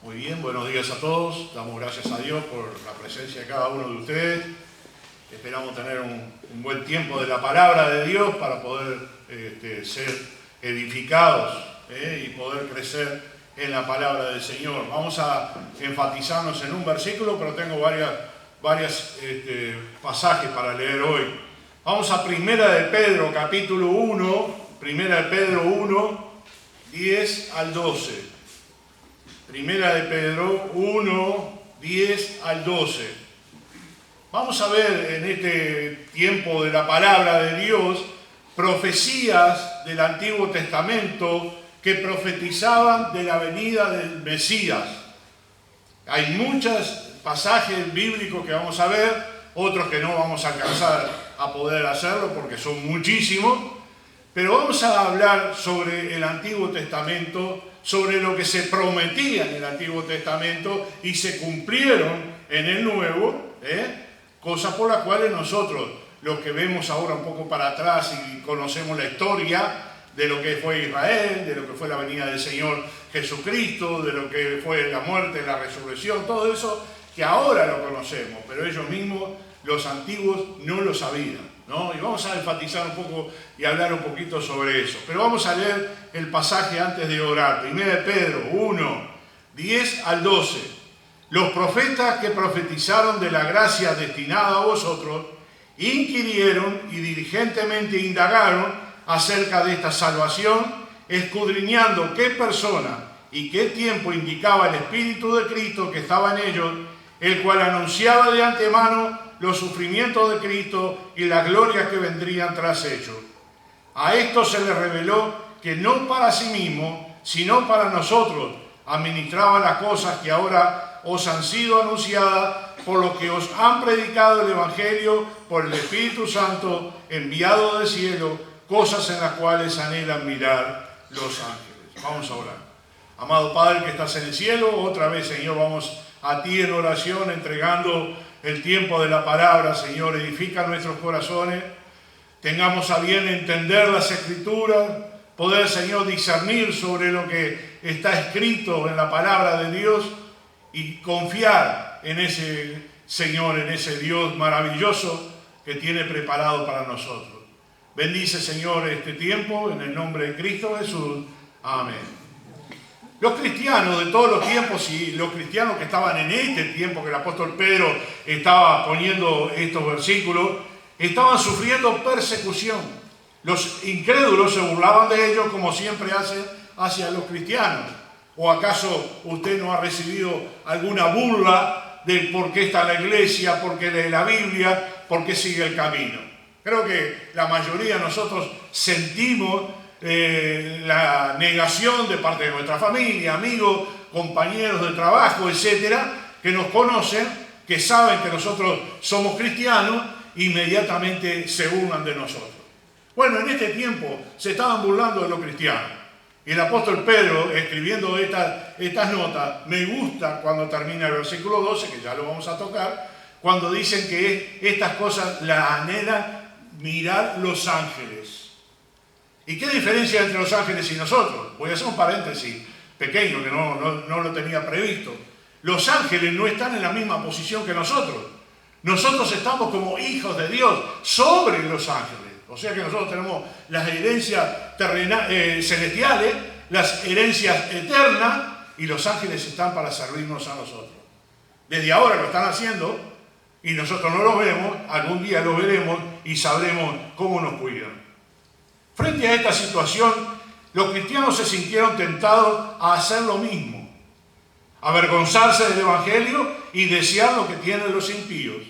Muy bien, buenos días a todos. Damos gracias a Dios por la presencia de cada uno de ustedes. Esperamos tener un buen tiempo de la palabra de Dios para poder ser edificados y poder crecer en la palabra del Señor. Vamos a enfatizarnos en un versículo, pero tengo varios pasajes para leer hoy. Vamos a Primera de Pedro, capítulo 1, Primera de Pedro 1, 10 al 12. Primera de Pedro 1, 10 al 12. Vamos a ver en este tiempo de la palabra de Dios profecías del Antiguo Testamento que profetizaban de la venida del Mesías. Hay muchos pasajes bíblicos que vamos a ver, otros que no vamos a alcanzar a poder hacerlo porque son muchísimos, pero vamos a hablar sobre el Antiguo Testamento, sobre lo que se prometía en el Antiguo Testamento y se cumplieron en el Nuevo, cosas por las cuales nosotros, los que vemos ahora un poco para atrás y conocemos la historia de lo que fue Israel, de lo que fue la venida del Señor Jesucristo, de lo que fue la muerte, la resurrección, todo eso que ahora lo conocemos, pero ellos mismos, los antiguos, no lo sabían, ¿no? Y vamos a enfatizar un poco y hablar un poquito sobre eso. Pero vamos a leer el pasaje antes de orar. Primera de Pedro 1, 10 al 12. Los profetas que profetizaron de la gracia destinada a vosotros, inquirieron y diligentemente indagaron acerca de esta salvación, escudriñando qué persona y qué tiempo indicaba el Espíritu de Cristo que estaba en ellos, el cual anunciaba de antemano los sufrimientos de Cristo y las glorias que vendrían tras ellos. A esto se les reveló que no para sí mismo, sino para nosotros, administraba las cosas que ahora os han sido anunciadas por los que os han predicado el Evangelio por el Espíritu Santo enviado del cielo, cosas en las cuales anhelan mirar los ángeles. Vamos a orar. Amado Padre que estás en el cielo, otra vez, Señor, vamos a ti en oración, entregando el tiempo de la palabra. Señor, edifica nuestros corazones, tengamos a bien entender las Escrituras, poder, Señor, discernir sobre lo que está escrito en la palabra de Dios y confiar en ese Señor, en ese Dios maravilloso que tiene preparado para nosotros. Bendice, Señor, este tiempo en el nombre de Cristo Jesús. Amén. Los cristianos de todos los tiempos y los cristianos que estaban en este tiempo que el apóstol Pedro estaba poniendo estos versículos, estaban sufriendo persecución. Los incrédulos se burlaban de ellos como siempre hacen hacia los cristianos. ¿O acaso usted no ha recibido alguna burla del por qué está en la iglesia, por qué lee la Biblia, por qué sigue el camino? Creo que la mayoría de nosotros sentimos la negación de parte de nuestra familia, amigos, compañeros de trabajo, etcétera, que nos conocen, que saben que nosotros somos cristianos, inmediatamente se burlan de nosotros. Bueno, en este tiempo se estaban burlando de los cristianos. Y el apóstol Pedro, escribiendo estas notas, me gusta cuando termina el versículo 12, que ya lo vamos a tocar, cuando dicen que estas cosas las anhelan mirar los ángeles. ¿Y qué diferencia entre los ángeles y nosotros? Voy a hacer un paréntesis pequeño que no lo tenía previsto. Los ángeles no están en la misma posición que nosotros. Nosotros estamos como hijos de Dios sobre los ángeles. O sea que nosotros tenemos las herencias celestiales, las herencias eternas, y los ángeles están para servirnos a nosotros. Desde ahora lo están haciendo y nosotros no los vemos, algún día los veremos y sabremos cómo nos cuidan. Frente a esta situación, los cristianos se sintieron tentados a hacer lo mismo, avergonzarse del Evangelio y desear lo que tienen los impíos.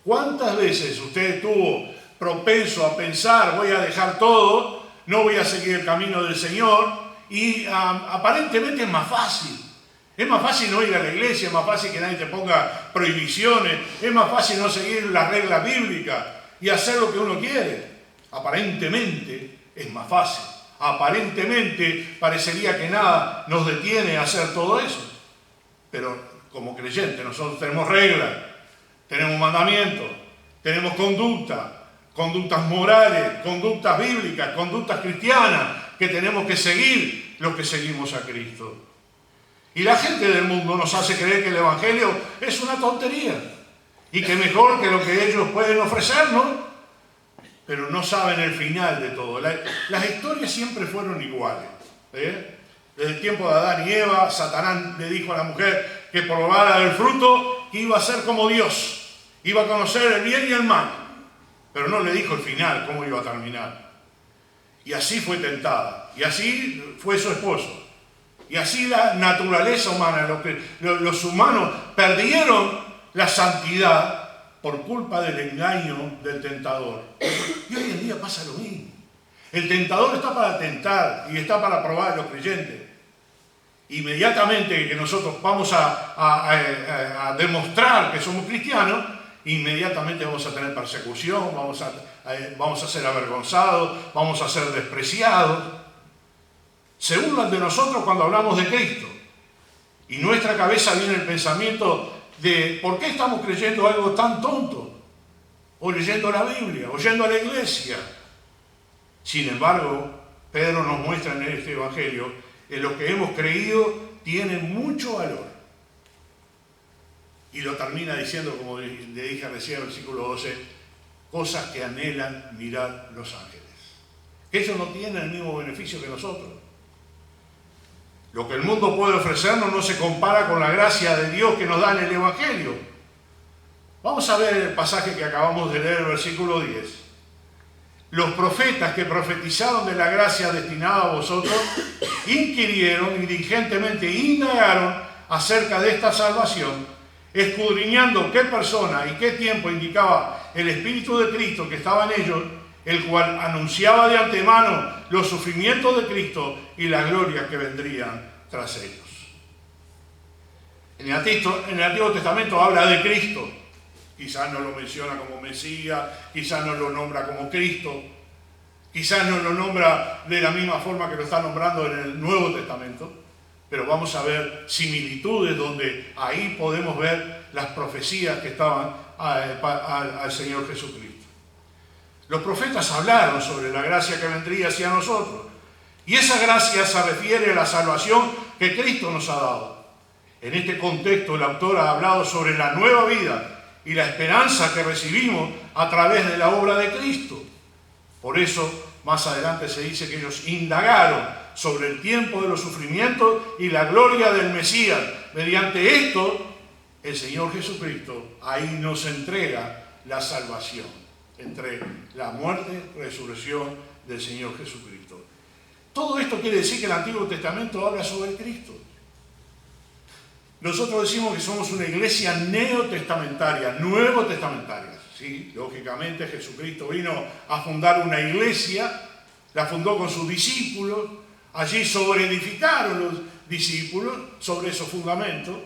¿Cuántas veces usted estuvo propenso a pensar, voy a dejar todo, no voy a seguir el camino del Señor? Y aparentemente es más fácil. Es más fácil no ir a la iglesia, es más fácil que nadie te ponga prohibiciones, es más fácil no seguir las reglas bíblicas y hacer lo que uno quiere. Aparentemente es más fácil. Aparentemente parecería que nada nos detiene a hacer todo eso. Pero como creyentes nosotros tenemos reglas, tenemos mandamientos, tenemos conductas morales, conductas bíblicas, conductas cristianas que tenemos que seguir los que seguimos a Cristo. Y la gente del mundo nos hace creer que el Evangelio es una tontería y que mejor que lo que ellos pueden ofrecernos, pero no saben el final de todo. Las historias siempre fueron iguales. Desde el tiempo de Adán y Eva, Satanás le dijo a la mujer que probara del fruto, que iba a ser como Dios, iba a conocer el bien y el mal, pero no le dijo el final, cómo iba a terminar. Y así fue tentada, y así fue su esposo. Y así la naturaleza humana, los humanos perdieron la santidad por culpa del engaño del tentador. Y hoy en día pasa lo mismo. El tentador está para tentar y está para probar a los creyentes. Inmediatamente que nosotros vamos a demostrar que somos cristianos, inmediatamente vamos a tener persecución, vamos a ser avergonzados, vamos a ser despreciados. Se burlan de nosotros cuando hablamos de Cristo. Y en nuestra cabeza viene el pensamiento de ¿por qué estamos creyendo algo tan tonto? O leyendo la Biblia, o yendo a la iglesia. Sin embargo, Pedro nos muestra en este Evangelio que lo que hemos creído tiene mucho valor. Y lo termina diciendo, como le dije recién en el versículo 12, cosas que anhelan mirar los ángeles. Ellos no tienen el mismo beneficio que nosotros. Lo que el mundo puede ofrecernos no se compara con la gracia de Dios que nos da en el Evangelio. Vamos a ver el pasaje que acabamos de leer, el versículo 10. Los profetas que profetizaron de la gracia destinada a vosotros, inquirieron y diligentemente indagaron acerca de esta salvación, escudriñando qué persona y qué tiempo indicaba el Espíritu de Cristo que estaba en ellos, el cual anunciaba de antemano los sufrimientos de Cristo y la gloria que vendrían tras ellos. En el Antiguo Testamento habla de Cristo. Quizás no lo menciona como Mesías, quizás no lo nombra como Cristo, quizás no lo nombra de la misma forma que lo está nombrando en el Nuevo Testamento, pero vamos a ver similitudes donde ahí podemos ver las profecías que estaban al Señor Jesucristo. Los profetas hablaron sobre la gracia que vendría hacia nosotros. Y esa gracia se refiere a la salvación que Cristo nos ha dado. En este contexto, el autor ha hablado sobre la nueva vida y la esperanza que recibimos a través de la obra de Cristo. Por eso, más adelante se dice que ellos indagaron sobre el tiempo de los sufrimientos y la gloria del Mesías. Mediante esto, el Señor Jesucristo ahí nos entrega la salvación. Entre la muerte y resurrección del Señor Jesucristo. Todo esto quiere decir que el Antiguo Testamento habla sobre Cristo. Nosotros decimos que somos una iglesia neotestamentaria, nuevo testamentaria. ¿Sí? Lógicamente Jesucristo vino a fundar una iglesia, la fundó con sus discípulos, allí sobreedificaron los discípulos sobre esos fundamentos,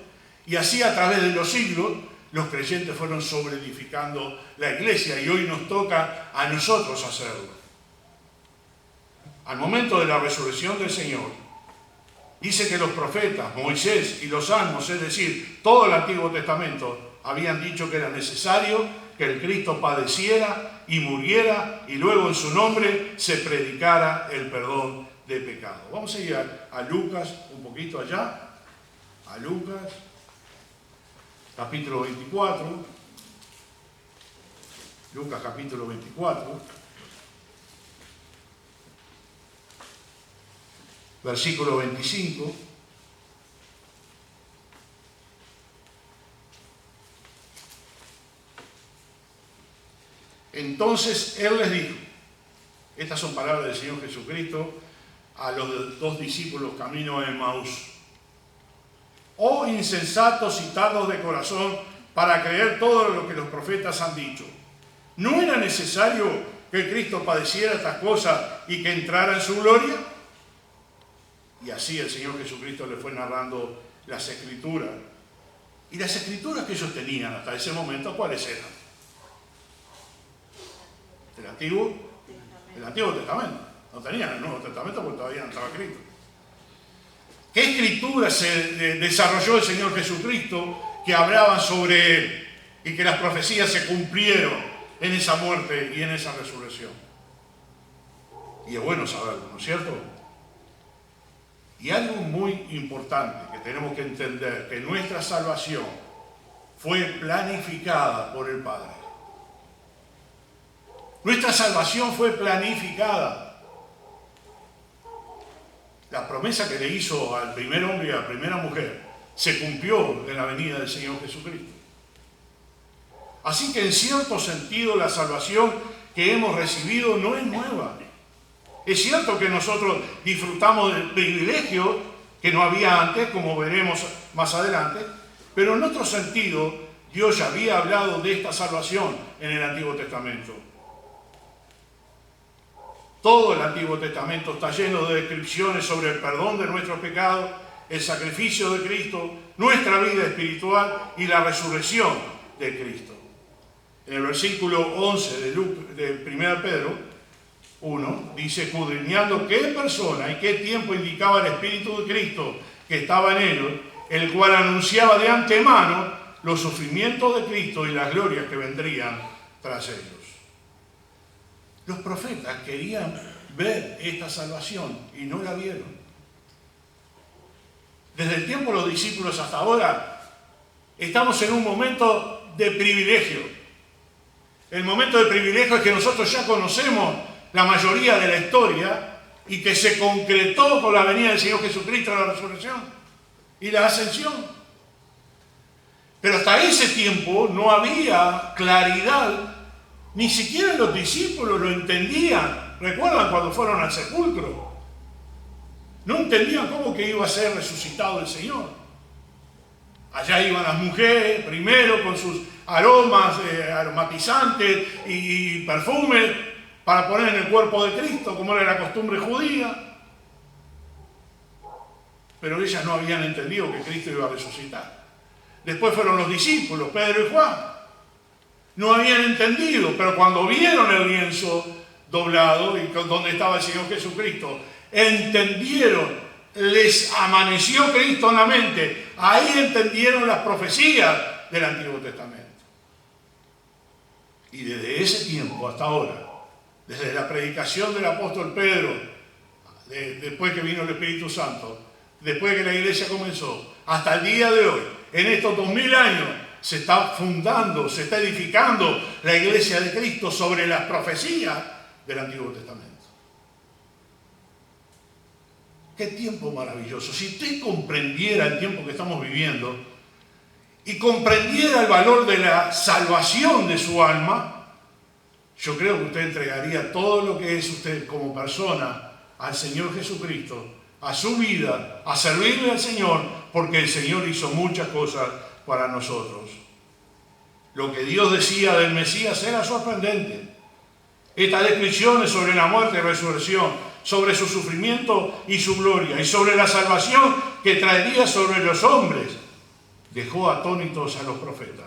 y así a través de los siglos los creyentes fueron sobreedificando la iglesia y hoy nos toca a nosotros hacerlo. Al momento de la resurrección del Señor, dice que los profetas, Moisés y los salmos, es decir, todo el Antiguo Testamento, habían dicho que era necesario que el Cristo padeciera y muriera y luego en su nombre se predicara el perdón de pecado. Vamos a ir a Lucas, un poquito allá, a Lucas. Capítulo 24, Lucas capítulo 24, versículo 25. Entonces Él les dijo, estas son palabras del Señor Jesucristo a los dos discípulos camino a Emaús. Oh insensatos y tardos de corazón para creer todo lo que los profetas han dicho. ¿No era necesario que Cristo padeciera estas cosas y que entrara en su gloria? Y así el Señor Jesucristo le fue narrando las Escrituras. Y las Escrituras que ellos tenían hasta ese momento, ¿cuáles eran? El Antiguo Testamento. No tenían el Nuevo Testamento porque todavía no estaba escrito. ¿Qué escritura se desarrolló el Señor Jesucristo que hablaban sobre Él y que las profecías se cumplieron en esa muerte y en esa resurrección? Y es bueno saberlo, ¿no es cierto? Y algo muy importante que que tenemos que entender que nuestra salvación fue planificada por el Padre. Nuestra salvación fue planificada. La promesa que le hizo al primer hombre y a la primera mujer se cumplió en la venida del Señor Jesucristo. Así que en cierto sentido la salvación que hemos recibido no es nueva. Es cierto que nosotros disfrutamos del privilegio que no había antes, como veremos más adelante, pero en otro sentido Dios ya había hablado de esta salvación en el Antiguo Testamento. Todo el Antiguo Testamento está lleno de descripciones sobre el perdón de nuestros pecados, el sacrificio de Cristo, nuestra vida espiritual y la resurrección de Cristo. En el versículo 11 de 1 Pedro 1, dice, escudriñando qué persona y qué tiempo indicaba el Espíritu de Cristo que estaba en ellos, el cual anunciaba de antemano los sufrimientos de Cristo y las glorias que vendrían tras ellos. Los profetas querían ver esta salvación y no la vieron. Desde el tiempo de los discípulos hasta ahora, estamos en un momento de privilegio. El momento de privilegio es que nosotros ya conocemos la mayoría de la historia y que se concretó con la venida del Señor Jesucristo, la resurrección y la ascensión. Pero hasta ese tiempo no había claridad, ni siquiera los discípulos lo entendían. ¿Recuerdan cuando fueron al sepulcro? No entendían cómo que iba a ser resucitado el Señor. Allá iban las mujeres primero con sus aromas aromatizantes y perfumes para poner en el cuerpo de Cristo, como era la costumbre judía. Pero ellas no habían entendido que Cristo iba a resucitar. Después fueron los discípulos, Pedro y Juan. No habían entendido, pero cuando vieron el lienzo doblado y donde estaba el Señor Jesucristo, entendieron, les amaneció Cristo en la mente. Ahí entendieron las profecías del Antiguo Testamento. Y desde ese tiempo hasta ahora, desde la predicación del apóstol Pedro, después que vino el Espíritu Santo, después que la iglesia comenzó, hasta el día de hoy, en estos 2000 años, se está fundando, se está edificando la iglesia de Cristo sobre las profecías del Antiguo Testamento. ¡Qué tiempo maravilloso! Si usted comprendiera el tiempo que estamos viviendo y comprendiera el valor de la salvación de su alma, yo creo que usted entregaría todo lo que es usted como persona al Señor Jesucristo, a su vida, a servirle al Señor, porque el Señor hizo muchas cosas para nosotros. Lo que Dios decía del Mesías era sorprendente. Estas descripciones sobre la muerte y resurrección, sobre su sufrimiento y su gloria, y sobre la salvación que traería sobre los hombres, dejó atónitos a los profetas.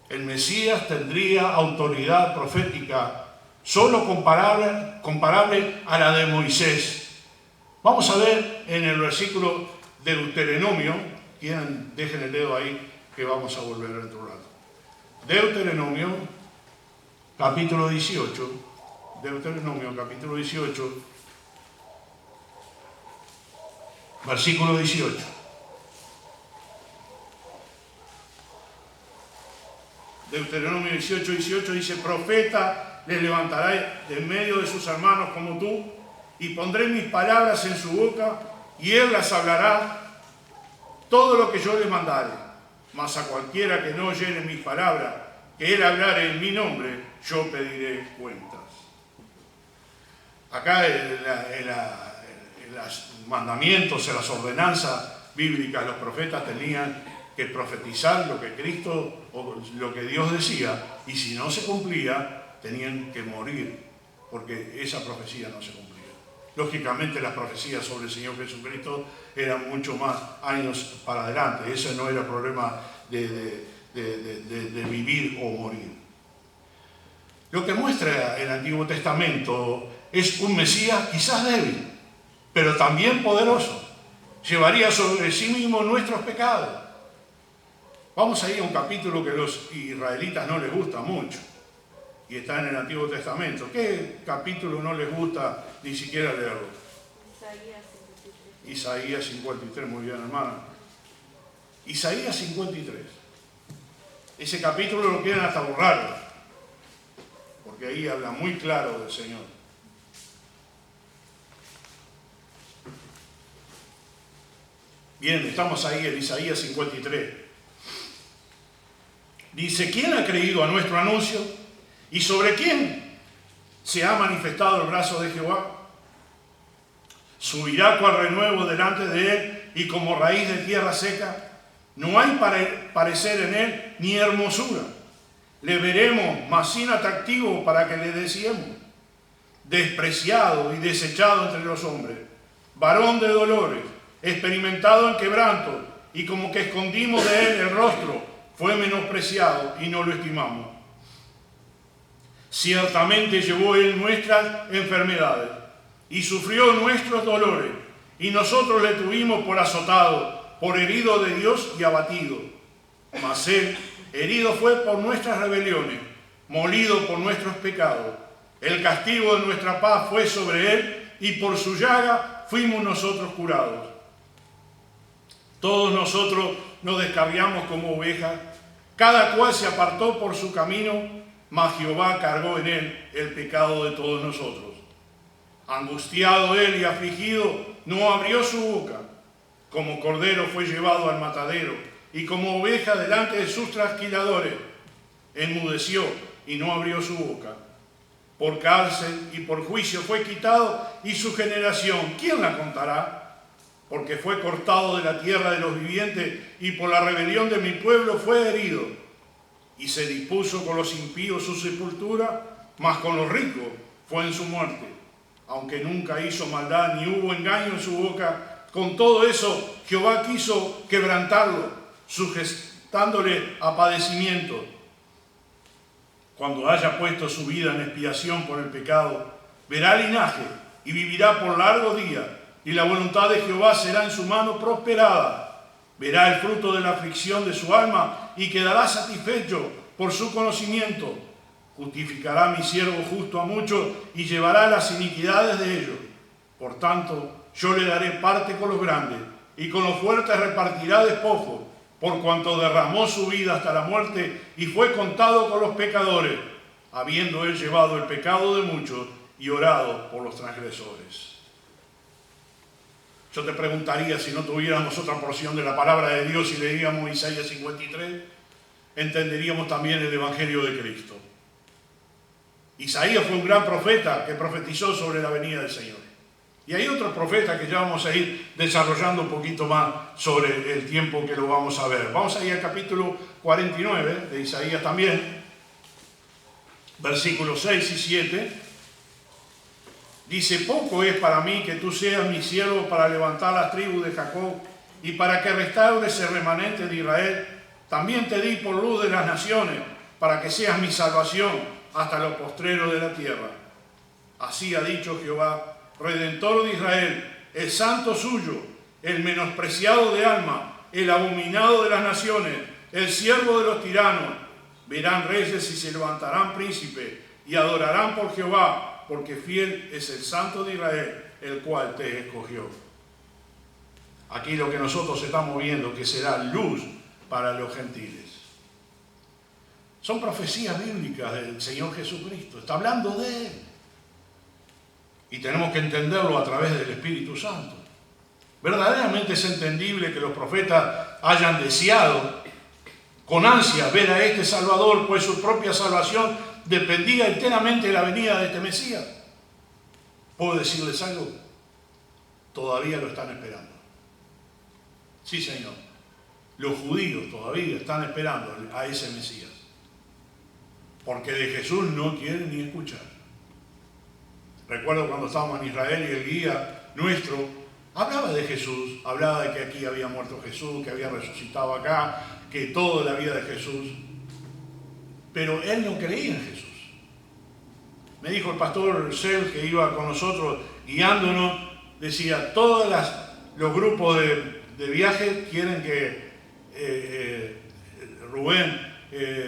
El Mesías tendría autoridad profética solo comparable a la de Moisés. Vamos a ver en el versículo de Deuteronomio, dejen el dedo ahí que vamos a volver dentro de un rato. Deuteronomio, capítulo 18, Deuteronomio, capítulo 18, versículo 18. Deuteronomio 18, 18 dice, profeta les levantará de en medio de sus hermanos como tú, y pondré mis palabras en su boca, y él las hablará todo lo que yo le mandare. Mas a cualquiera que no oyere mis palabras, que él hablare en mi nombre, yo pediré cuentas. Acá en los mandamientos, en las ordenanzas bíblicas, los profetas tenían que profetizar lo que Cristo o lo que Dios decía, y si no se cumplía, tenían que morir, porque esa profecía no se cumplía. Lógicamente las profecías sobre el Señor Jesucristo eran mucho más años para adelante. Ese no era problema de vivir o morir. Lo que muestra el Antiguo Testamento es un Mesías quizás débil, pero también poderoso. Llevaría sobre sí mismo nuestros pecados. Vamos a ir a un capítulo que a los israelitas no les gusta mucho, y está en el Antiguo Testamento. ¿Qué capítulo no les gusta ni siquiera leerlo? Isaías 53, muy bien, hermana. Isaías 53. Ese capítulo lo quieren hasta borrarlo, porque ahí habla muy claro del Señor. Bien, estamos ahí en Isaías 53. Dice, ¿quién ha creído a nuestro anuncio? ¿Y sobre quién se ha manifestado el brazo de Jehová? Subirá cual renuevo delante de él y como raíz de tierra seca. No hay parecer en él ni hermosura. Le veremos, mas sin atractivo para que le deseemos. Despreciado y desechado entre los hombres. Varón de dolores, experimentado en quebranto, y como que escondimos de él el rostro, fue menospreciado y no lo estimamos. Ciertamente llevó él nuestras enfermedades y sufrió nuestros dolores, y nosotros le tuvimos por azotado, por herido de Dios y abatido. Mas él herido fue por nuestras rebeliones, molido por nuestros pecados. El castigo de nuestra paz fue sobre él, y por su llaga fuimos nosotros curados. Todos nosotros nos descarriamos como ovejas, cada cual se apartó por su camino, mas Jehová cargó en él el pecado de todos nosotros. Angustiado él y afligido, no abrió su boca. Como cordero fue llevado al matadero, y como oveja delante de sus trasquiladores, enmudeció y no abrió su boca. Por cárcel y por juicio fue quitado, y su generación, ¿quién la contará? Porque fue cortado de la tierra de los vivientes, y por la rebelión de mi pueblo fue herido. Y se dispuso con los impíos su sepultura, mas con los ricos fue en su muerte. Aunque nunca hizo maldad, ni hubo engaño en su boca, con todo eso Jehová quiso quebrantarlo, sujetándole a padecimiento. Cuando haya puesto su vida en expiación por el pecado, verá linaje y vivirá por largo día, y la voluntad de Jehová será en su mano prosperada. Verá el fruto de la aflicción de su alma y quedará satisfecho por su conocimiento. Justificará mi siervo justo a muchos y llevará las iniquidades de ellos. Por tanto, yo le daré parte con los grandes, y con los fuertes repartirá despojo, por cuanto derramó su vida hasta la muerte y fue contado con los pecadores, habiendo él llevado el pecado de muchos y orado por los transgresores. Yo te preguntaría, si no tuviéramos otra porción de la palabra de Dios y leíamos Isaías 53, entenderíamos también el Evangelio de Cristo. Isaías fue un gran profeta que profetizó sobre la venida del Señor. Y hay otros profetas que ya vamos a ir desarrollando un poquito más sobre el tiempo que lo vamos a ver. Vamos a ir al capítulo 49 de Isaías también, versículos 6 y 7. Dice, poco es para mí que tú seas mi siervo para levantar las tribus de Jacob y para que restaures el remanente de Israel. También te di por luz de las naciones, para que seas mi salvación hasta lo postrero de la tierra. Así ha dicho Jehová, Redentor de Israel, el santo suyo, el menospreciado de alma, el abominado de las naciones, el siervo de los tiranos. Verán reyes y se levantarán príncipes y adorarán por Jehová, porque fiel es el Santo de Israel, el cual te escogió. Aquí lo que nosotros estamos viendo, que será luz para los gentiles. Son profecías bíblicas del Señor Jesucristo. Está hablando de Él. Y tenemos que entenderlo a través del Espíritu Santo. Verdaderamente es entendible que los profetas hayan deseado con ansia ver a este Salvador, pues su propia salvación dependía enteramente de la venida de este Mesías. ¿Puedo decirles algo? Todavía lo están esperando. Sí, Señor. Los judíos todavía están esperando a ese Mesías. Porque de Jesús no quieren ni escuchar. Recuerdo cuando estábamos en Israel y el guía nuestro hablaba de Jesús, hablaba de que aquí había muerto Jesús, que había resucitado acá, que toda la vida de Jesús. Pero él no creía en Jesús. Me dijo el pastor Sel, que iba con nosotros guiándonos, decía, todos los grupos de viaje quieren que Rubén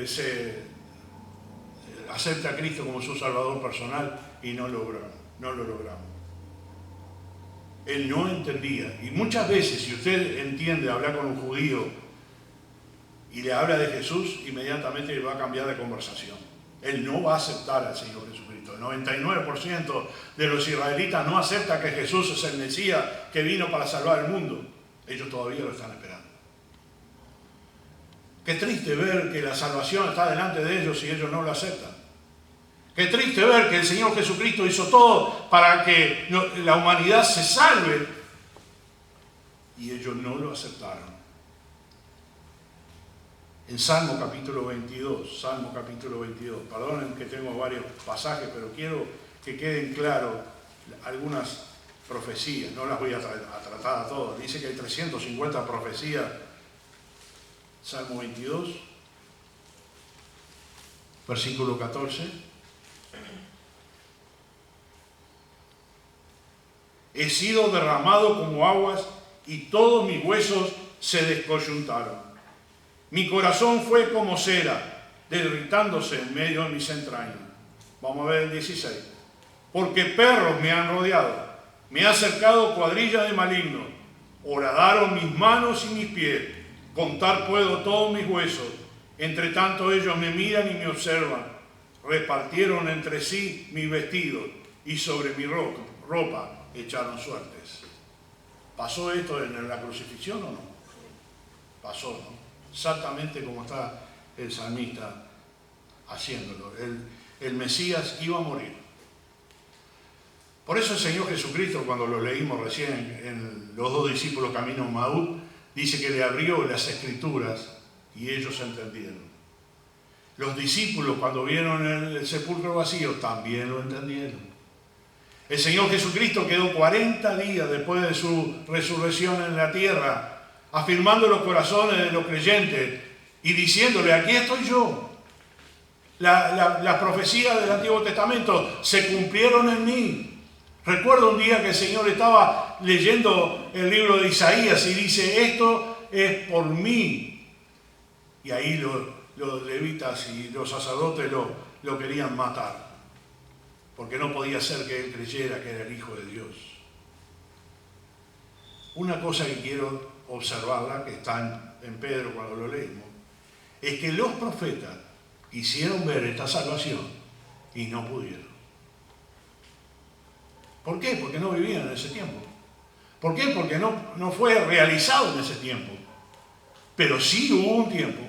se acepte a Cristo como su Salvador personal, y no lo logramos. Él no entendía. Y muchas veces, si usted entiende hablar con un judío y le habla de Jesús, inmediatamente le va a cambiar de conversación. Él no va a aceptar al Señor Jesucristo. El 99% de los israelitas no acepta que Jesús es el Mesías que vino para salvar el mundo. Ellos todavía lo están esperando. Qué triste ver que la salvación está delante de ellos y ellos no lo aceptan. Qué triste ver que el Señor Jesucristo hizo todo para que la humanidad se salve y ellos no lo aceptaron. En Salmo capítulo 22, perdonen que tengo varios pasajes, pero quiero que queden claros algunas profecías, no las voy a tratar a todas. Dice que hay 350 profecías. Salmo 22, versículo 14. He sido derramado como aguas y todos mis huesos se descoyuntaron. Mi corazón fue como cera, derritándose en medio de mis entrañas. Vamos a ver el 16. Porque perros me han rodeado, me ha cercado cuadrilla de malignos. Horadaron mis manos y mis pies, contar puedo todos mis huesos. Entre tanto ellos me miran y me observan. Repartieron entre sí mis vestidos y sobre mi ropa echaron suertes. ¿Pasó esto en la crucifixión o no? Pasó, ¿no? Exactamente como está el salmista haciéndolo. El Mesías iba a morir. Por eso el Señor Jesucristo, cuando lo leímos recién en los dos discípulos camino a Maús, dice que le abrió las Escrituras y ellos entendieron. Los discípulos, cuando vieron el sepulcro vacío, también lo entendieron. El Señor Jesucristo quedó 40 días después de su resurrección en la tierra, afirmando los corazones de los creyentes y diciéndole, aquí estoy yo. Las profecías del Antiguo Testamento se cumplieron en mí. Recuerdo un día que el Señor estaba leyendo el libro de Isaías y dice, esto es por mí. Y ahí los levitas y los sacerdotes lo querían matar, porque no podía ser que él creyera que era el Hijo de Dios. Una cosa que quiero observarla, que está en Pedro cuando lo leímos, es que los profetas quisieron ver esta salvación y no pudieron. ¿Por qué? Porque no vivían en ese tiempo. ¿Por qué? Porque no fue realizado en ese tiempo. Pero sí hubo un tiempo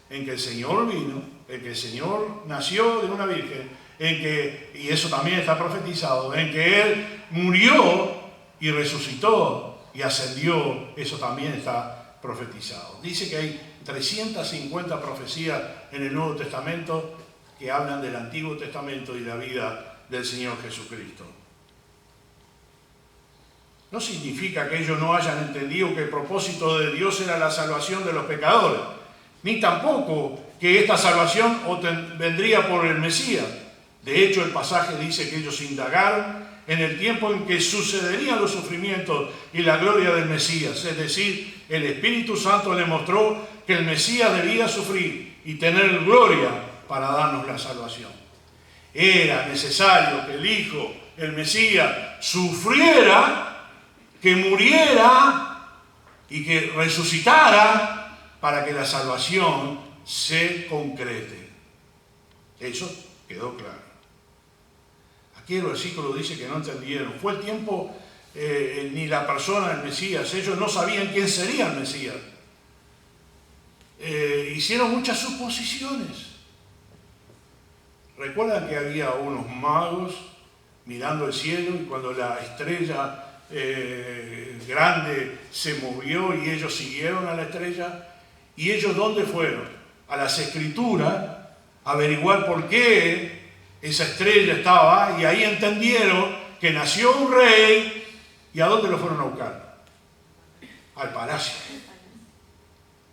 en que el Señor vino, en que el Señor nació de una virgen, y eso también está profetizado, en que Él murió y resucitó y ascendió, eso también está profetizado. Dice que hay 350 profecías en el Nuevo Testamento que hablan del Antiguo Testamento y la vida del Señor Jesucristo. No significa que ellos no hayan entendido que el propósito de Dios era la salvación de los pecadores, ni tampoco que esta salvación vendría por el Mesías. De hecho, el pasaje dice que ellos indagaron en el tiempo en que sucederían los sufrimientos y la gloria del Mesías. Es decir, el Espíritu Santo le mostró que el Mesías debía sufrir y tener gloria para darnos la salvación. Era necesario que el Hijo, el Mesías, sufriera, que muriera y que resucitara para que la salvación se concrete. Eso quedó claro. Aquí el versículo dice que no entendieron. Fue el tiempo, ni la persona del Mesías. Ellos no sabían quién sería el Mesías. Hicieron muchas suposiciones. Recuerdan que había unos magos mirando el cielo y cuando la estrella grande se movió y ellos siguieron a la estrella. ¿Y ellos dónde fueron? A las Escrituras, a averiguar por qué esa estrella estaba, y ahí entendieron que nació un rey. ¿Y a dónde lo fueron a buscar? Al palacio.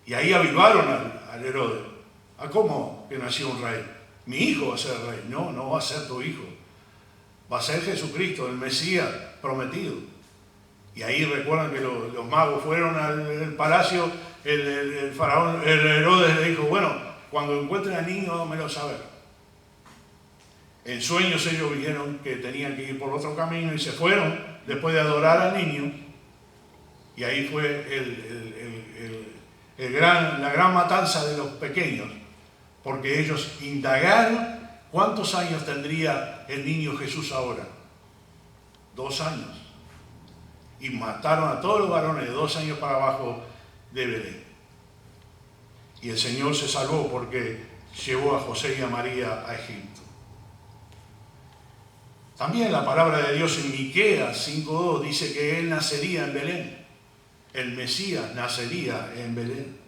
Y ahí avivaron al Herodes. ¿A cómo que nació un rey? Mi hijo va a ser rey. No, no va a ser tu hijo. Va a ser Jesucristo, el Mesías prometido. Y ahí recuerdan que los magos fueron al palacio. El faraón, el Herodes le dijo, bueno, cuando encuentren al niño, háganmelo saber. En sueños ellos vieron que tenían que ir por otro camino y se fueron después de adorar al niño. Y ahí fue la gran matanza de los pequeños, porque ellos indagaron cuántos años tendría el niño Jesús ahora. 2 años. Y mataron a todos los varones de 2 años para abajo de Belén. Y el Señor se salvó porque llevó a José y a María a Egipto. También la palabra de Dios en Miqueas 5:2 dice que Él nacería en Belén. El Mesías nacería en Belén.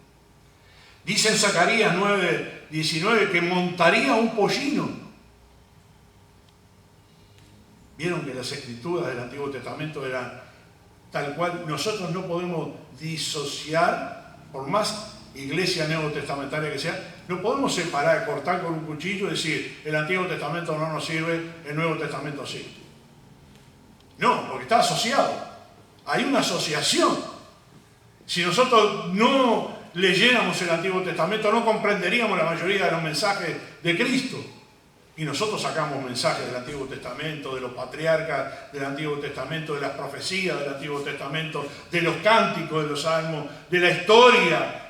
Dice en Zacarías 9:19 que montaría un pollino. Vieron que las escrituras del Antiguo Testamento eran tal cual. Nosotros no podemos disociar, por más iglesia neotestamentaria que sea, no podemos separar, cortar con un cuchillo y decir el Antiguo Testamento no nos sirve, el Nuevo Testamento sí. No, porque está asociado. Hay una asociación. Si nosotros no leyéramos el Antiguo Testamento, no comprenderíamos la mayoría de los mensajes de Cristo. Y nosotros sacamos mensajes del Antiguo Testamento, de los patriarcas del Antiguo Testamento, de las profecías del Antiguo Testamento, de los cánticos de los salmos, de la historia,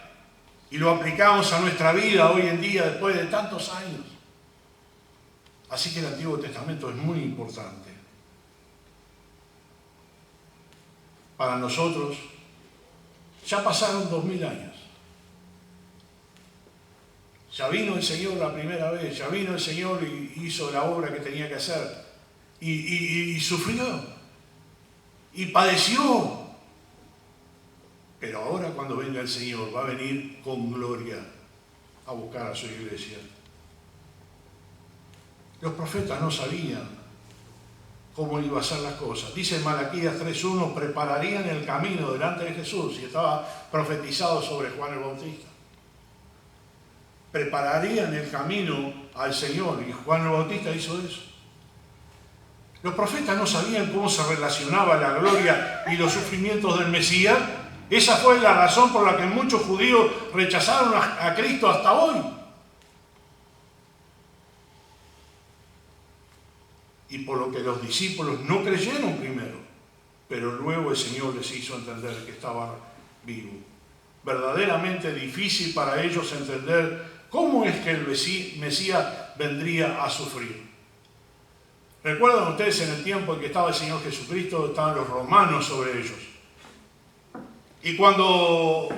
y lo aplicamos a nuestra vida hoy en día después de tantos años. Así que el Antiguo Testamento es muy importante. Para nosotros, ya pasaron 2000 años. Ya vino el Señor la primera vez, ya vino el Señor y hizo la obra que tenía que hacer. Y sufrió. Y padeció. Pero ahora cuando venga el Señor va a venir con gloria a buscar a su iglesia. Los profetas no sabían cómo iban a ser las cosas. Dice en Malaquías 3:1, prepararían el camino delante de Jesús, y estaba profetizado sobre Juan el Bautista. Prepararían el camino al Señor, y Juan el Bautista hizo eso. Los profetas no sabían cómo se relacionaba la gloria y los sufrimientos del Mesías. Esa fue la razón por la que muchos judíos rechazaron a Cristo hasta hoy. Y por lo que los discípulos no creyeron primero, pero luego el Señor les hizo entender que estaba vivo. Verdaderamente difícil para ellos entender cómo es que el Mesías vendría a sufrir. ¿Recuerdan ustedes en el tiempo en que estaba el Señor Jesucristo, estaban los romanos sobre ellos? Y cuando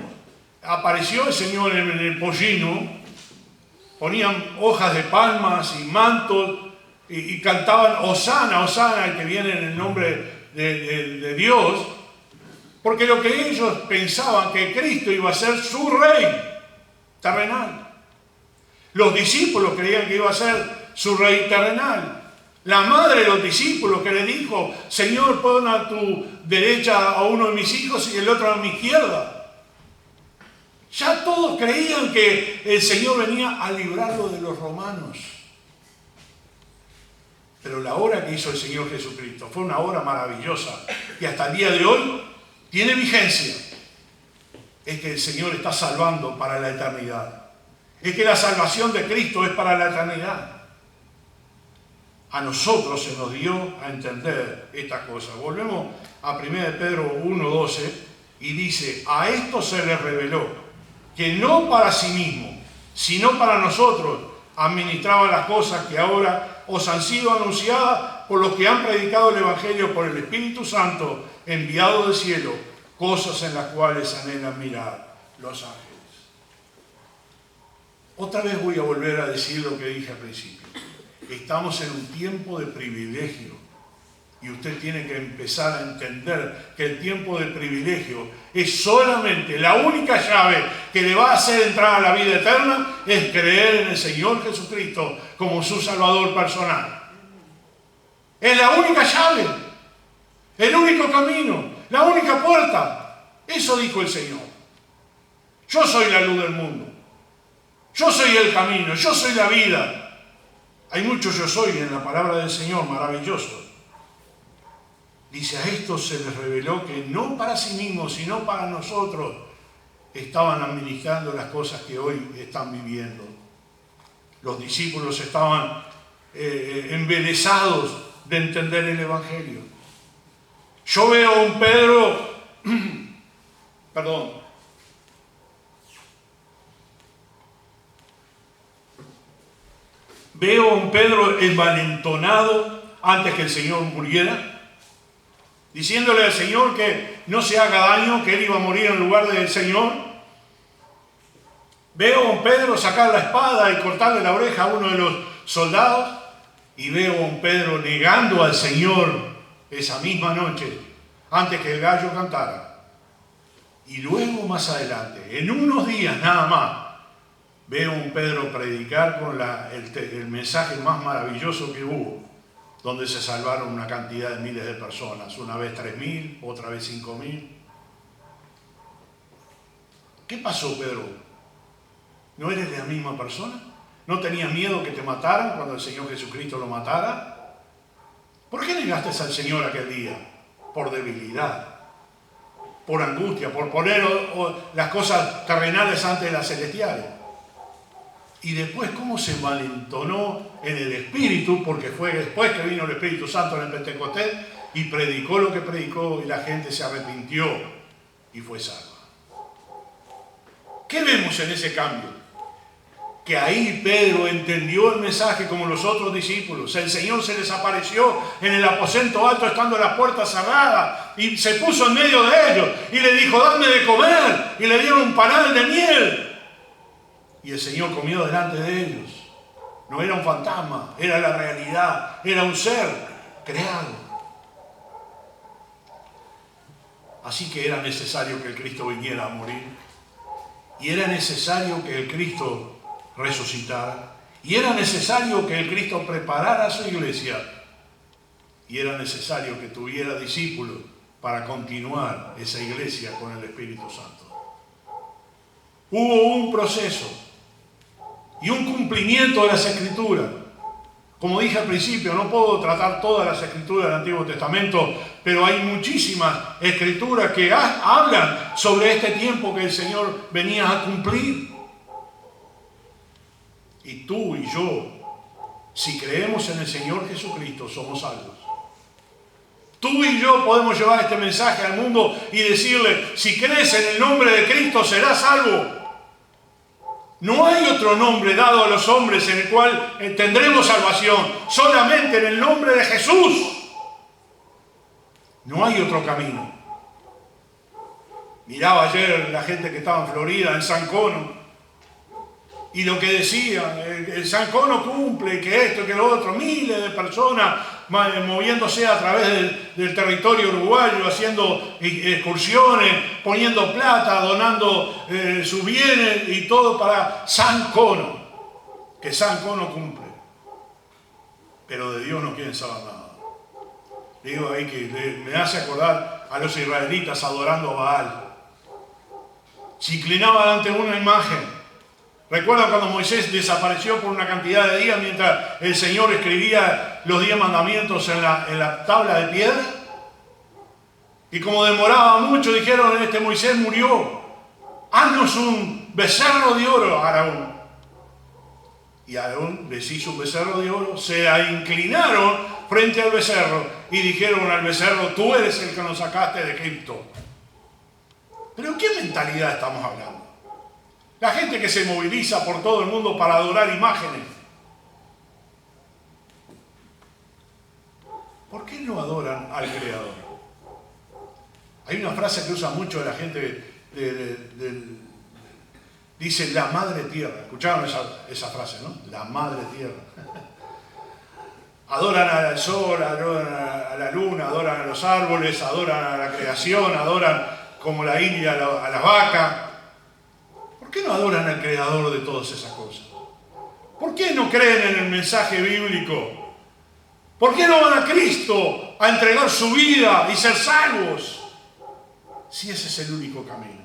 apareció el Señor en el pollino, ponían hojas de palmas y mantos y cantaban Hosana, Hosana, el que viene en el nombre de Dios, porque lo que ellos pensaban que Cristo iba a ser su rey terrenal. Los discípulos creían que iba a ser su rey terrenal. La madre de los discípulos que le dijo, Señor, pon a tu derecha a uno de mis hijos y el otro a mi izquierda. Ya todos creían que el Señor venía a librarlo de los romanos. Pero la obra que hizo el Señor Jesucristo fue una obra maravillosa y hasta el día de hoy tiene vigencia. Es que el Señor está salvando para la eternidad. Es que la salvación de Cristo es para la eternidad. A nosotros se nos dio a entender esta cosa. Volvemos a 1 Pedro 1:12 y dice, a esto se les reveló que no para sí mismo, sino para nosotros administraba las cosas que ahora os han sido anunciadas por los que han predicado el Evangelio por el Espíritu Santo enviado del cielo, cosas en las cuales anhelan mirar los ángeles. Otra vez voy a volver a decir lo que dije al principio. Estamos en un tiempo de privilegio y usted tiene que empezar a entender que el tiempo de privilegio es solamente la única llave que le va a hacer entrar a la vida eterna, es creer en el Señor Jesucristo como su Salvador personal. Es la única llave, el único camino, la única puerta. Eso dijo el Señor. Yo soy la luz del mundo. Yo soy el camino, yo soy la vida. Hay mucho yo soy en la palabra del Señor, maravilloso. Dice, a esto se les reveló que no para sí mismos, sino para nosotros estaban administrando las cosas que hoy están viviendo. Los discípulos estaban embelesados de entender el Evangelio. Yo veo a un Pedro, perdón, veo a un Pedro envalentonado antes que el Señor muriera, diciéndole al Señor que no se haga daño, que él iba a morir en lugar del Señor. Veo a un Pedro sacar la espada y cortarle la oreja a uno de los soldados, y veo a un Pedro negando al Señor esa misma noche, antes que el gallo cantara. Y luego más adelante, en unos días nada más, veo a un Pedro predicar con el mensaje más maravilloso que hubo, donde se salvaron una cantidad de miles de personas, una vez 3.000, otra vez 5.000. ¿Qué pasó, Pedro? ¿No eres la misma persona? ¿No tenías miedo que te mataran cuando el Señor Jesucristo lo matara? ¿Por qué negaste al Señor aquel día? Por debilidad, por angustia, por poner las cosas terrenales antes de las celestiales. Y después cómo se malentonó en el Espíritu, porque fue después que vino el Espíritu Santo en el Pentecostés y predicó lo que predicó y la gente se arrepintió y fue salva. ¿Qué vemos en ese cambio? Que ahí Pedro entendió el mensaje como los otros discípulos. El Señor se les apareció en el aposento alto estando la puerta cerrada y se puso en medio de ellos y le dijo: dame de comer, y le dieron un panal de miel. Y el Señor comió delante de ellos. No era un fantasma, era la realidad, era un ser creado. Así que era necesario que el Cristo viniera a morir, y era necesario que el Cristo resucitara, y era necesario que el Cristo preparara a su iglesia, y era necesario que tuviera discípulos para continuar esa iglesia con el Espíritu Santo. Hubo un proceso y un cumplimiento de las Escrituras. Como dije al principio, no puedo tratar todas las Escrituras del Antiguo Testamento, pero hay muchísimas Escrituras que hablan sobre este tiempo que el Señor venía a cumplir. Y tú y yo, si creemos en el Señor Jesucristo, somos salvos. Tú y yo podemos llevar este mensaje al mundo y decirle: si crees en el nombre de Cristo, serás salvo. No hay otro nombre dado a los hombres en el cual tendremos salvación, solamente en el nombre de Jesús. No hay otro camino. Miraba ayer la gente que estaba en Florida, en San Cono, y lo que decían: el San Cono cumple, que esto, que lo otro, miles de personas moviéndose a través del territorio uruguayo, haciendo excursiones, poniendo plata, donando sus bienes y todo para San Cono, que San Cono cumple. Pero de Dios no quieren saber nada. Digo ahí que me hace acordar a los israelitas adorando a Baal. Se inclinaban ante una imagen. ¿Recuerdan cuando Moisés desapareció por una cantidad de días mientras el Señor escribía los 10 mandamientos en la tabla de piedra? Y como demoraba mucho, dijeron: Moisés murió. Haznos un becerro de oro, Aarón. Y Aarón les hizo un becerro de oro, se inclinaron frente al becerro y dijeron al becerro: tú eres el que nos sacaste de Egipto. ¿Pero qué mentalidad estamos hablando? La gente que se moviliza por todo el mundo para adorar imágenes. ¿Por qué no adoran al Creador? Hay una frase que usa mucho la gente, dice la madre tierra. ¿Escucharon esa frase, no? La madre tierra. Adoran al sol, adoran a la luna, adoran a los árboles, adoran a la creación, adoran como la India a las vacas. ¿Por qué no adoran al Creador de todas esas cosas? ¿Por qué no creen en el mensaje bíblico? ¿Por qué no van a Cristo a entregar su vida y ser salvos? Si ese es el único camino,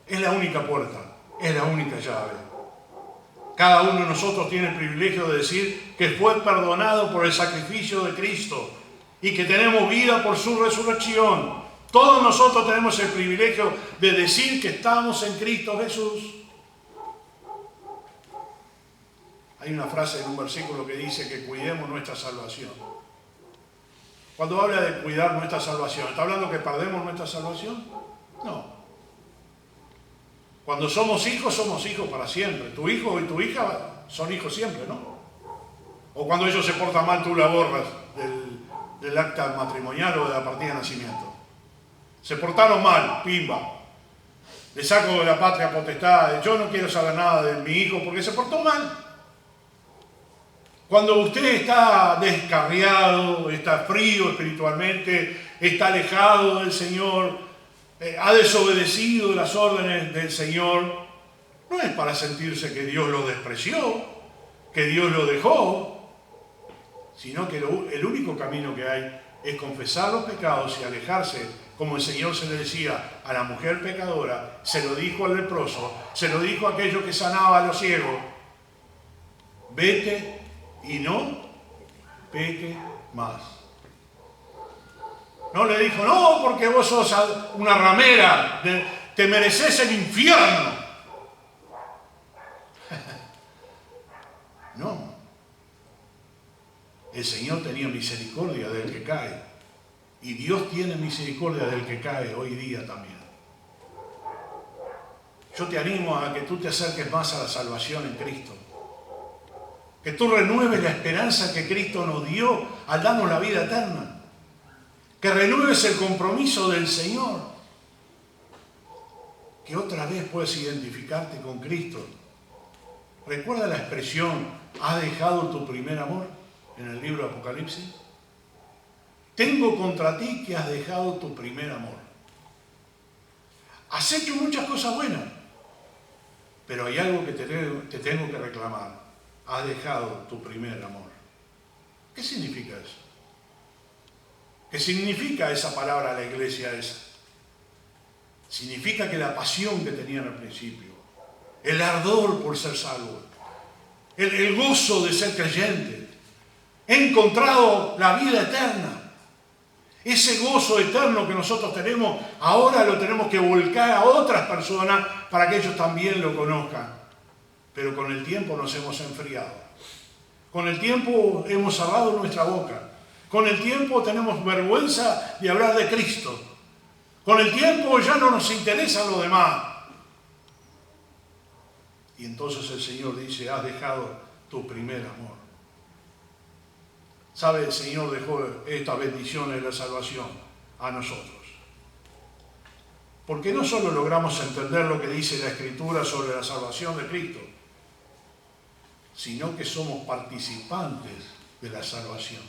es la única puerta, es la única llave. Cada uno de nosotros tiene el privilegio de decir que fue perdonado por el sacrificio de Cristo y que tenemos vida por su resurrección. Todos nosotros tenemos el privilegio de decir que estamos en Cristo Jesús. Hay una frase en un versículo que dice que cuidemos nuestra salvación. Cuando habla de cuidar nuestra salvación, ¿está hablando que perdemos nuestra salvación? No. Cuando somos hijos para siempre. Tu hijo y tu hija son hijos siempre, ¿no? O cuando ellos se portan mal, tú la borras del acta matrimonial o de la partida de nacimiento. Se portaron mal, pimba. Le saco de la patria potestad. Yo no quiero saber nada de mi hijo porque se portó mal. Cuando usted está descarriado, está frío espiritualmente, está alejado del Señor, ha desobedecido las órdenes del Señor, no es para sentirse que Dios lo despreció, que Dios lo dejó, sino que el único camino que hay es confesar los pecados y alejarse, como el Señor se le decía a la mujer pecadora, se lo dijo al leproso, se lo dijo a aquello que sanaba a los ciegos: vete y no peque más. No le dijo, no, porque vos sos una ramera, te mereces el infierno. No. El Señor tenía misericordia del que cae. Y Dios tiene misericordia del que cae hoy día también. Yo te animo a que tú te acerques más a la salvación en Cristo. Que tú renueves la esperanza que Cristo nos dio al darnos la vida eterna. Que renueves el compromiso del Señor. Que otra vez puedas identificarte con Cristo. ¿Recuerda la expresión, has dejado tu primer amor? En el libro de Apocalipsis. Tengo contra ti que has dejado tu primer amor. Has hecho muchas cosas buenas, pero hay algo que te tengo que reclamar. Has dejado tu primer amor. ¿Qué significa eso? ¿Qué significa esa palabra a la iglesia esa? Significa que la pasión que tenían al principio, el ardor por ser salvo, el gozo de ser creyente, he encontrado la vida eterna. Ese gozo eterno que nosotros tenemos, ahora lo tenemos que volcar a otras personas para que ellos también lo conozcan. Pero con el tiempo nos hemos enfriado. Con el tiempo hemos cerrado nuestra boca. Con el tiempo tenemos vergüenza de hablar de Cristo. Con el tiempo ya no nos interesa lo demás. Y entonces el Señor dice, has dejado tu primer amor. ¿Sabe? El Señor dejó estas bendiciones de la salvación a nosotros. Porque no solo logramos entender lo que dice la Escritura sobre la salvación de Cristo, sino que somos participantes de la salvación.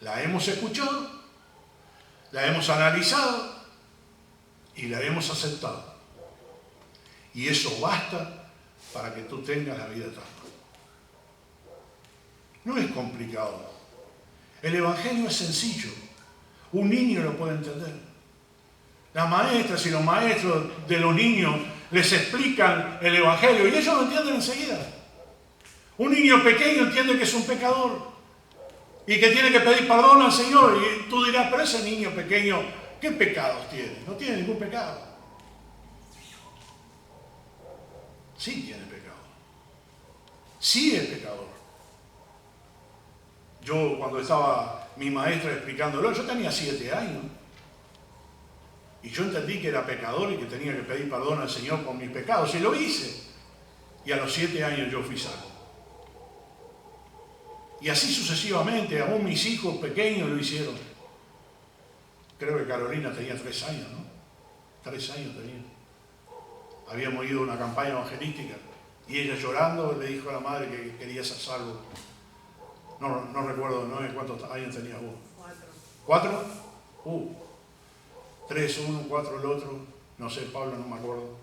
La hemos escuchado, la hemos analizado y la hemos aceptado. Y eso basta para que tú tengas la vida eterna. No es complicado. El Evangelio es sencillo. Un niño lo puede entender. Las maestras y los maestros de los niños les explican el Evangelio y ellos lo entienden enseguida. Un niño pequeño entiende que es un pecador y que tiene que pedir perdón al Señor. Y tú dirás, pero ese niño pequeño, ¿qué pecados tiene? No tiene ningún pecado. Sí tiene pecado. Sí es pecador. Yo cuando estaba mi maestra explicándolo, yo tenía 7 años. Y yo entendí que era pecador y que tenía que pedir perdón al Señor por mis pecados. Y lo hice. Y a los 7 años yo fui salvo. Y así sucesivamente, aún mis hijos pequeños lo hicieron. Creo que Carolina tenía 3 años, ¿no? 3 años tenía. Habíamos ido a una campaña evangelística y ella llorando le dijo a la madre que quería ser salvo. No recuerdo, ¿no? ¿Cuántos años tenías vos? 4. ¿4? 3 uno, 4 el otro. No sé, Pablo, no me acuerdo.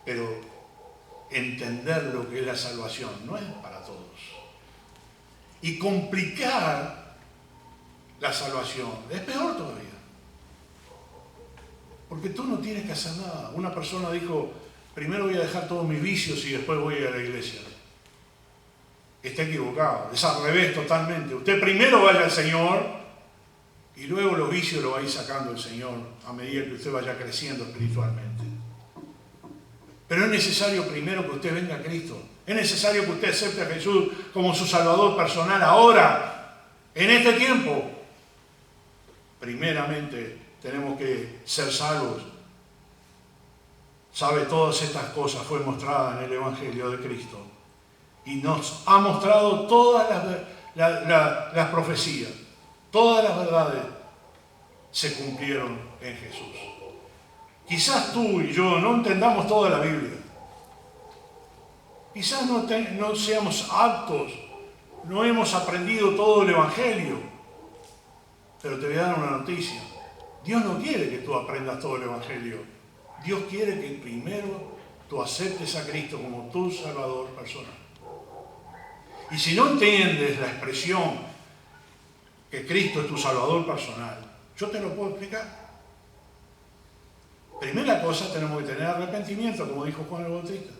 Pero entender lo que es la salvación no es para todos. Y complicar la salvación es peor todavía. Porque tú no tienes que hacer nada. Una persona dijo, primero voy a dejar todos mis vicios y después voy a ir a la iglesia. Está equivocado, es al revés totalmente. Usted primero vaya al Señor y luego los vicios los va a ir sacando el Señor a medida que usted vaya creciendo espiritualmente. Pero es necesario primero que usted venga a Cristo Es necesario que usted acepte a Jesús como su Salvador personal ahora, en este tiempo. Primeramente, tenemos que ser salvos. Sabe, todas estas cosas fue mostrada en el Evangelio de Cristo. Y nos ha mostrado todas las profecías, todas las verdades se cumplieron en Jesús. Quizás tú y yo no entendamos toda la Biblia. Quizás no seamos aptos, no hemos aprendido todo el Evangelio. Pero te voy a dar una noticia. Dios no quiere que tú aprendas todo el Evangelio. Dios quiere que primero tú aceptes a Cristo como tu Salvador personal. Y si no entiendes la expresión que Cristo es tu Salvador personal, yo te lo puedo explicar. Primera cosa, tenemos que tener arrepentimiento, como dijo Juan el Bautista.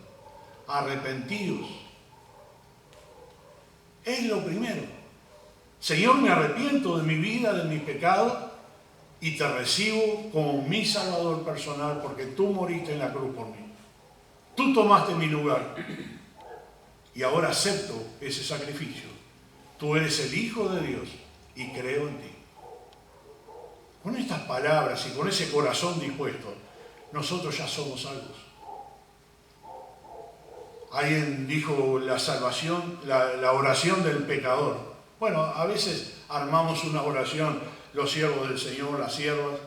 Arrepentidos. Es lo primero. Señor, me arrepiento de mi vida, de mis pecados, y te recibo como mi Salvador personal porque tú moriste en la cruz por mí. Tú tomaste mi lugar. Y ahora acepto ese sacrificio. Tú eres el Hijo de Dios y creo en ti. Con estas palabras y con ese corazón dispuesto, nosotros ya somos salvos. Alguien dijo la salvación, la oración del pecador. Bueno, a veces armamos una oración, los siervos del Señor, las siervas,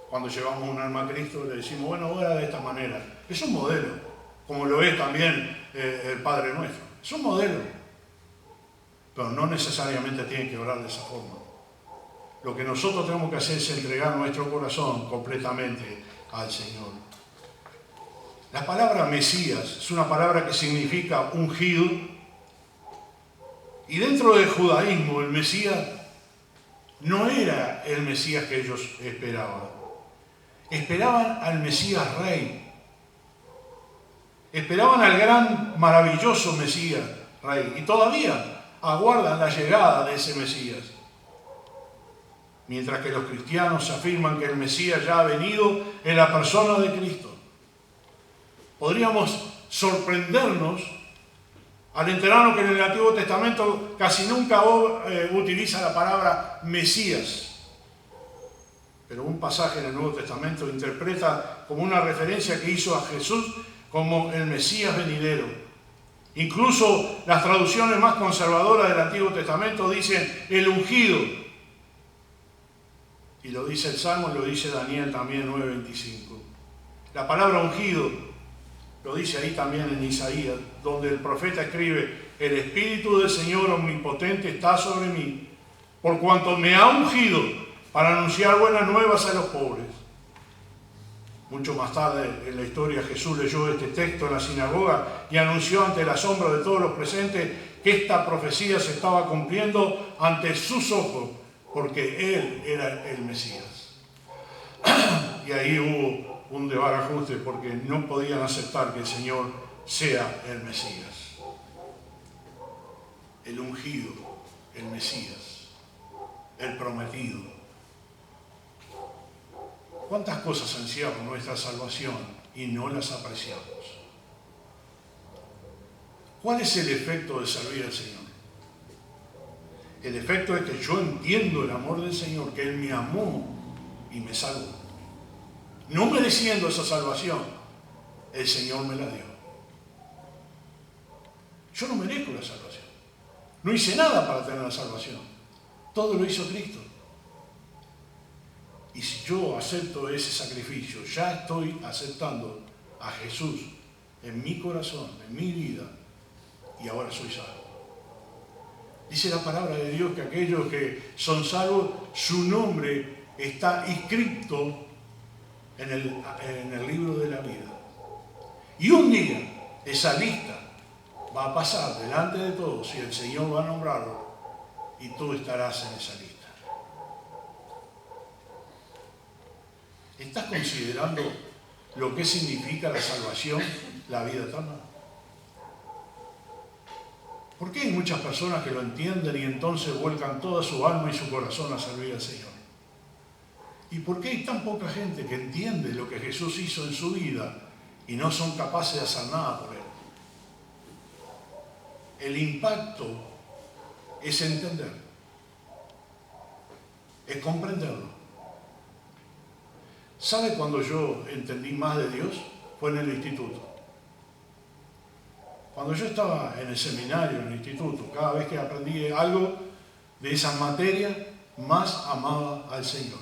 cuando llevamos un alma a Cristo, le decimos, bueno, ora de esta manera. Es un modelo, como lo es también el Padre Nuestro. Es un modelo, pero no necesariamente tienen que orar de esa forma. Lo que nosotros tenemos que hacer es entregar nuestro corazón completamente al Señor. La palabra Mesías es una palabra que significa ungido. Y dentro del judaísmo, el Mesías no era el Mesías que ellos esperaban. Esperaban al Mesías Rey. Esperaban al gran, maravilloso Mesías Rey. Y todavía aguardan la llegada de ese Mesías. Mientras que los cristianos afirman que el Mesías ya ha venido en la persona de Cristo. Podríamos sorprendernos al enterarnos que en el Antiguo Testamento casi nunca utiliza la palabra Mesías. Pero un pasaje en el Nuevo Testamento interpreta como una referencia que hizo a Jesús como el Mesías venidero. Incluso las traducciones más conservadoras del Antiguo Testamento dicen el ungido. Y lo dice el Salmo y lo dice Daniel también 9:25. La palabra ungido lo dice ahí también en Isaías, donde el profeta escribe, el Espíritu del Señor Omnipotente está sobre mí, por cuanto me ha ungido para anunciar buenas nuevas a los pobres. Mucho más tarde en la historia Jesús leyó este texto en la sinagoga y anunció ante el asombro de todos los presentes que esta profecía se estaba cumpliendo ante sus ojos, porque Él era el Mesías. Y ahí hubo un desbarajuste porque no podían aceptar que el Señor sea el Mesías. El ungido, el Mesías, el prometido. ¿Cuántas cosas encierra nuestra salvación y no las apreciamos? ¿Cuál es el efecto de servir al Señor? El efecto es que yo entiendo el amor del Señor, que Él me amó y me salvó. No mereciendo esa salvación, el Señor me la dio. Yo no merezco la salvación. No hice nada para tener la salvación. Todo lo hizo Cristo. Y si yo acepto ese sacrificio, ya estoy aceptando a Jesús en mi corazón, en mi vida, y ahora soy salvo. Dice la palabra de Dios que aquellos que son salvos, su nombre está inscrito en el libro de la vida. Y un día esa lista va a pasar delante de todos y el Señor va a nombrarlo y tú estarás en esa lista. ¿Estás considerando lo que significa la salvación, la vida eterna? ¿Por qué hay muchas personas que lo entienden y entonces vuelcan toda su alma y su corazón a servir al Señor? ¿Y por qué hay tan poca gente que entiende lo que Jesús hizo en su vida y no son capaces de hacer nada por Él? el impacto es entender, es comprenderlo. ¿Sabe cuando yo entendí más de Dios? Fue en el instituto. Cuando yo estaba en el seminario, en el instituto, cada vez que aprendí algo de esas materias, más amaba al Señor.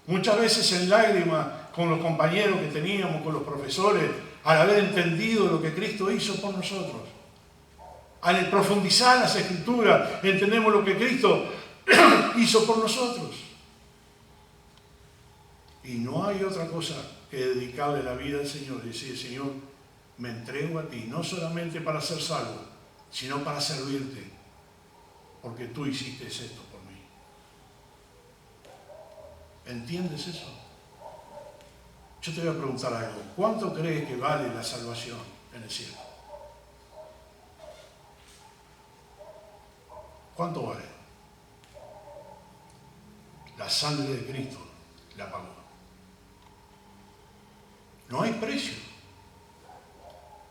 Muchas veces en lágrimas con los compañeros que teníamos, con los profesores, al haber entendido lo que Cristo hizo por nosotros. Al profundizar las Escrituras, entendemos lo que Cristo hizo por nosotros. Y no hay otra cosa que dedicarle la vida al Señor y decir, Señor, me entrego a ti, no solamente para ser salvo, sino para servirte, porque tú hiciste esto por mí. ¿Entiendes eso? Yo te voy a preguntar algo. ¿Cuánto crees que vale la salvación en el cielo? ¿Cuánto vale? La sangre de Cristo la pagó. No hay precio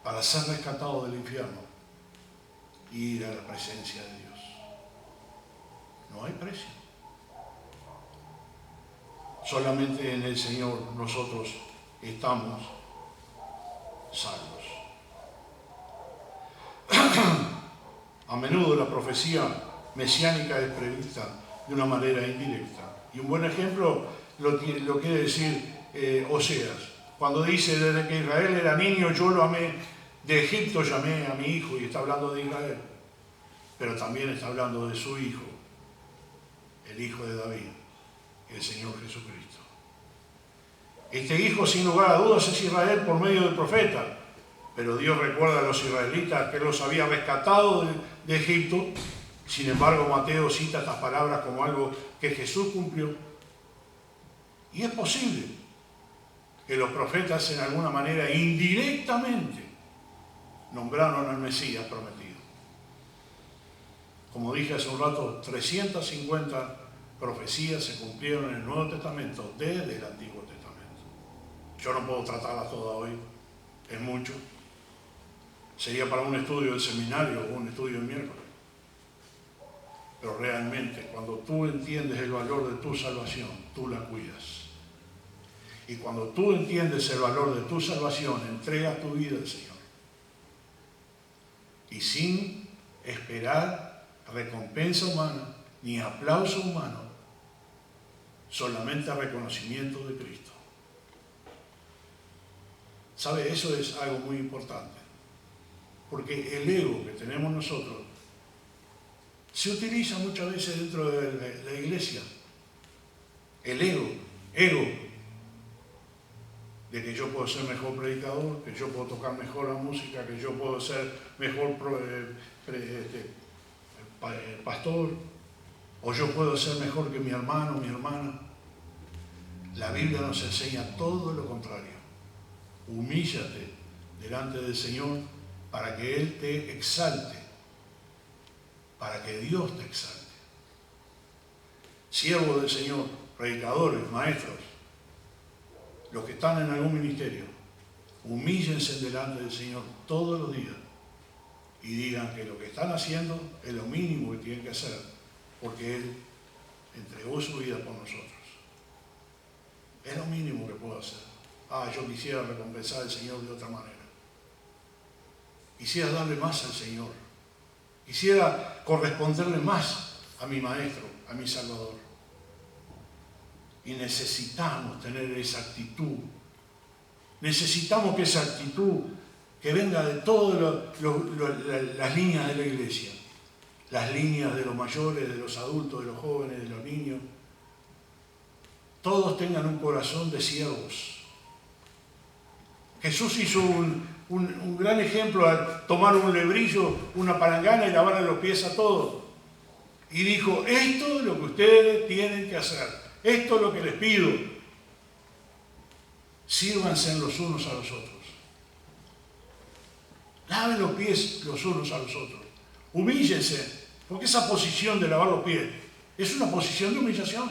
para ser rescatado del infierno y ir a la presencia de Dios. No hay precio. Solamente en el Señor nosotros estamos salvos. A menudo la profecía mesiánica es prevista de una manera indirecta. Y un buen ejemplo lo quiere decir Oseas. Cuando dice, desde que Israel era niño, yo lo amé, de Egipto llamé a mi hijo, y está hablando de Israel. Pero también está hablando de su hijo, el hijo de David, el Señor Jesucristo. Este hijo, sin lugar a dudas, es Israel por medio del profeta. Pero Dios recuerda a los israelitas que los había rescatado de Egipto. Sin embargo, Mateo cita estas palabras como algo que Jesús cumplió. Y es posible que los profetas en alguna manera indirectamente nombraron al Mesías prometido. Como dije hace un rato, 350 profecías se cumplieron en el Nuevo Testamento desde el Antiguo Testamento. Yo no puedo tratarlas todas hoy, es mucho. Sería para un estudio del seminario o un estudio el miércoles. Pero realmente, cuando tú entiendes el valor de tu salvación, tú la cuidas. Y cuando tú entiendes el valor de tu salvación, entregas tu vida al Señor. Y sin esperar recompensa humana, ni aplauso humano, solamente reconocimiento de Cristo. ¿Sabe? Eso es algo muy importante. Porque el ego que tenemos nosotros se utiliza muchas veces dentro de la iglesia. El ego de que yo puedo ser mejor predicador, que yo puedo tocar mejor la música, que yo puedo ser mejor pastor, o yo puedo ser mejor que mi hermano, mi hermana. La Biblia nos enseña todo lo contrario. Humíllate delante del Señor para que Él te exalte, para que Dios te exalte. Siervos del Señor, predicadores, maestros, los que están en algún ministerio, humíllense delante del Señor todos los días y digan que lo que están haciendo es lo mínimo que tienen que hacer, porque Él entregó su vida por nosotros. Es lo mínimo que puedo hacer. Yo quisiera recompensar al Señor de otra manera. Quisiera darle más al Señor. Quisiera corresponderle más a mi Maestro, a mi Salvador. Y necesitamos tener esa actitud. Necesitamos que esa actitud que venga de todas las líneas de la iglesia. Las líneas de los mayores, de los adultos, de los jóvenes, de los niños. Todos tengan un corazón de siervos. Jesús hizo un gran ejemplo al tomar un lebrillo, una palangana y lavarle los pies a todos. Y dijo, esto es lo que ustedes tienen que hacer. Esto es lo que les pido. Sírvanse los unos a los otros. Laven los pies los unos a los otros. Humíllense, porque esa posición de lavar los pies es una posición de humillación.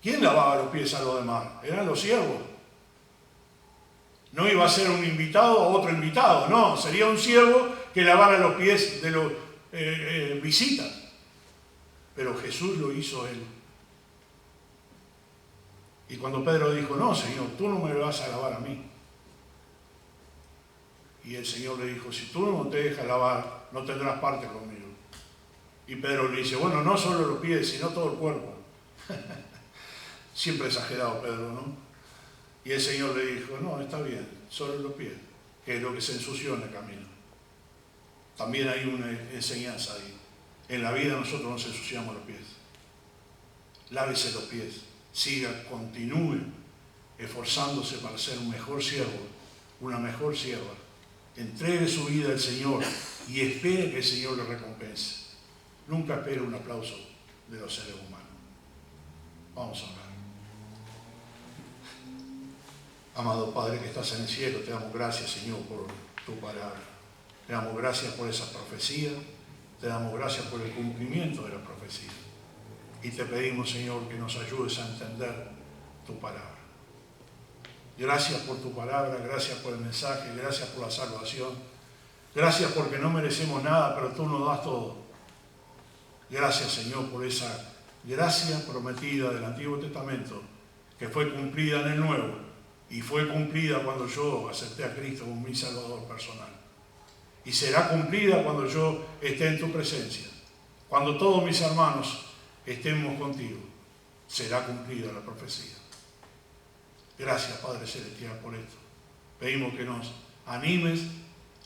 ¿Quién lavaba los pies a los demás? Eran los siervos. No iba a ser un invitado o otro invitado, no, sería un siervo que lavara los pies de los visitas. Pero Jesús lo hizo él. Y cuando Pedro dijo, no, Señor, tú no me vas a lavar a mí. Y el Señor le dijo, si tú no te dejas lavar, no tendrás parte conmigo. Y Pedro le dice, bueno, no solo los pies, sino todo el cuerpo. Siempre exagerado Pedro, ¿no? Y el Señor le dijo, no, está bien, solo los pies, que es lo que se ensució en el camino. También hay una enseñanza ahí. En la vida nosotros nos ensuciamos los pies. Lávese los pies, siga, continúe esforzándose para ser un mejor siervo, una mejor sierva. Entregue su vida al Señor y espere que el Señor le recompense. Nunca espere un aplauso de los seres humanos. Vamos a orar. Amado Padre que estás en el cielo, te damos gracias, Señor, por tu palabra. Te damos gracias por esa profecía. Te damos gracias por el cumplimiento de la profecía. Y te pedimos, Señor, que nos ayudes a entender tu palabra. Gracias por tu palabra, gracias por el mensaje, gracias por la salvación. Gracias porque no merecemos nada, pero tú nos das todo. Gracias, Señor, por esa gracia prometida del Antiguo Testamento, que fue cumplida en el Nuevo, y fue cumplida cuando yo acepté a Cristo como mi Salvador personal. Y será cumplida cuando yo esté en tu presencia. Cuando todos mis hermanos estemos contigo, será cumplida la profecía. Gracias, Padre Celestial, por esto. Pedimos que nos animes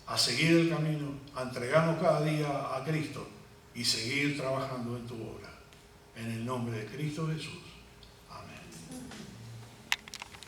a seguir el camino, a entregarnos cada día a Cristo y seguir trabajando en tu obra. En el nombre de Cristo Jesús. Amén.